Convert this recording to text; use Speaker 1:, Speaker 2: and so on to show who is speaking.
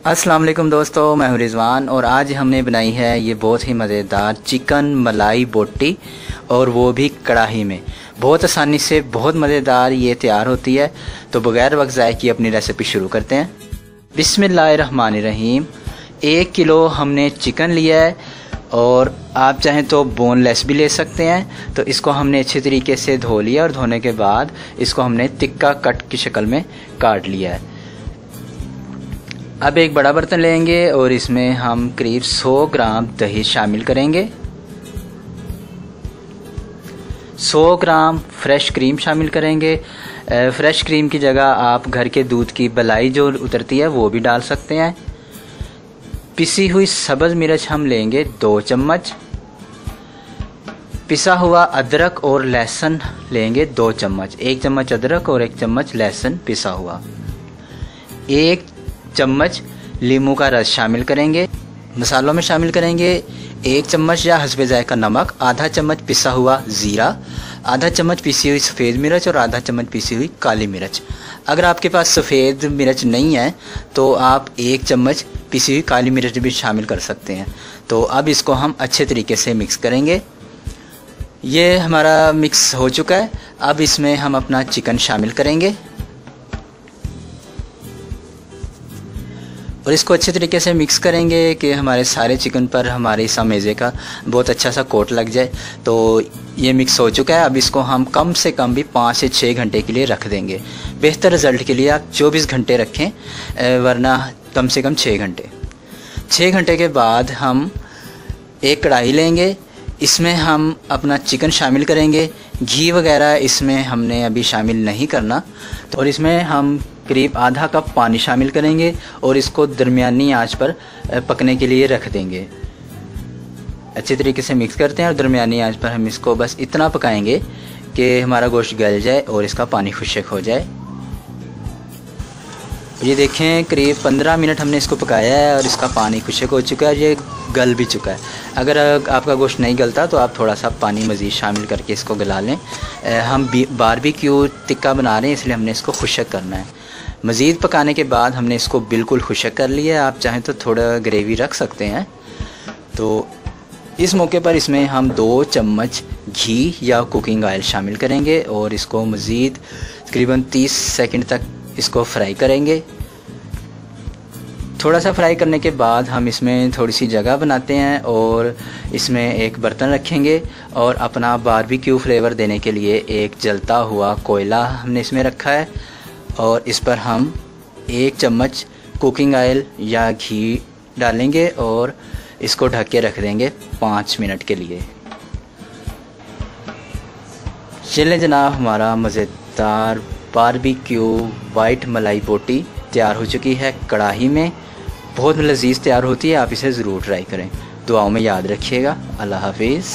Speaker 1: अस्सलाम वालेकुम दोस्तों, मैं हूं रिजवान और आज हमने बनाई है ये बहुत ही मज़ेदार चिकन मलाई बोटी और वो भी कढ़ाई में। बहुत आसानी से बहुत मज़ेदार ये तैयार होती है। तो बगैर वक्त ज़ाय किए अपनी रेसिपी शुरू करते हैं। बिस्मिल्लाहिर्रहमानिर्रहीम। 1 किलो हमने चिकन लिया है और आप चाहें तो बोनलेस भी ले सकते हैं। तो इसको हमने अच्छे तरीके से धो लिया और धोने के बाद इसको हमने तिक्का कट की शक्ल में काट लिया है। अब एक बड़ा बर्तन लेंगे और इसमें हम करीब 100 ग्राम दही शामिल करेंगे। 100 ग्राम फ्रेश क्रीम शामिल करेंगे। फ्रेश क्रीम की जगह आप घर के दूध की मलाई जो उतरती है वो भी डाल सकते हैं। पिसी हुई सब्ज़ मिर्च हम लेंगे 2 चम्मच। पिसा हुआ अदरक और लहसुन लेंगे 2 चम्मच। 1 चम्मच अदरक और 1 चम्मच लहसुन पिसा हुआ। 1 चम्मच नींबू का रस शामिल करेंगे। मसालों में शामिल करेंगे 1 चम्मच या हस्बे जायका नमक, आधा चम्मच पिसा हुआ ज़ीरा, आधा चम्मच पिसी हुई सफ़ेद मिर्च और आधा चम्मच पिसी हुई काली मिर्च। अगर आपके पास सफ़ेद मिर्च नहीं है तो आप 1 चम्मच पिसी हुई काली मिर्च भी शामिल कर सकते हैं। तो अब इसको हम अच्छे तरीके से मिक्स करेंगे। ये हमारा मिक्स हो चुका है। अब इसमें हम अपना चिकन शामिल करेंगे और इसको अच्छे तरीके से मिक्स करेंगे कि हमारे सारे चिकन पर हमारे इस अमेज़े का बहुत अच्छा सा कोट लग जाए। तो ये मिक्स हो चुका है। अब इसको हम कम से कम भी 5 से 6 घंटे के लिए रख देंगे। बेहतर रिज़ल्ट के लिए आप 24 घंटे रखें, वरना कम से कम 6 घंटे। 6 घंटे के बाद हम एक कढ़ाई लेंगे। इसमें हम अपना चिकन शामिल करेंगे। घी वगैरह इसमें हमने अभी शामिल नहीं करना। तो और इसमें हम करीब आधा कप पानी शामिल करेंगे और इसको दरमियानी आंच पर पकने के लिए रख देंगे। अच्छे तरीके से मिक्स करते हैं और दरमियानी आंच पर हम इसको बस इतना पकाएंगे कि हमारा गोश्त गल जाए और इसका पानी खुश्क हो जाए। ये देखें, करीब 15 मिनट हमने इसको पकाया है और इसका पानी खुश्क हो चुका है, ये गल भी चुका है। अगर आपका गोश्त नहीं गलता तो आप थोड़ा सा पानी मज़ीद शामिल करके इसको गला लें। हम बारबेक्यू टिक्का बना रहे हैं इसलिए हमने इसको खुश्क करना है। मज़ीद पकाने के बाद हमने इसको बिल्कुल खुश्क कर लिया है। आप चाहें तो थोड़ा ग्रेवी रख सकते हैं। तो इस मौके पर इसमें हम 2 चम्मच घी या कुकिंग ऑयल शामिल करेंगे और इसको मज़ीद तकरीबन 30 सेकंड तक इसको फ्राई करेंगे। थोड़ा सा फ्राई करने के बाद हम इसमें थोड़ी सी जगह बनाते हैं और इसमें एक बर्तन रखेंगे और अपना बारबेक्यू फ्लेवर देने के लिए एक जलता हुआ कोयला हमने इसमें रखा है और इस पर हम 1 चम्मच कुकिंग ऑयल या घी डालेंगे और इसको ढक के रख देंगे 5 मिनट के लिए। चलें जनाब, हमारा मज़ेदार बारबेक्यू वाइट मलाई बोटी तैयार हो चुकी है। कढ़ाई में बहुत लजीज तैयार होती है। आप इसे ज़रूर ट्राई करें। दुआओं में याद रखिएगा। अल्लाह हाफिज़।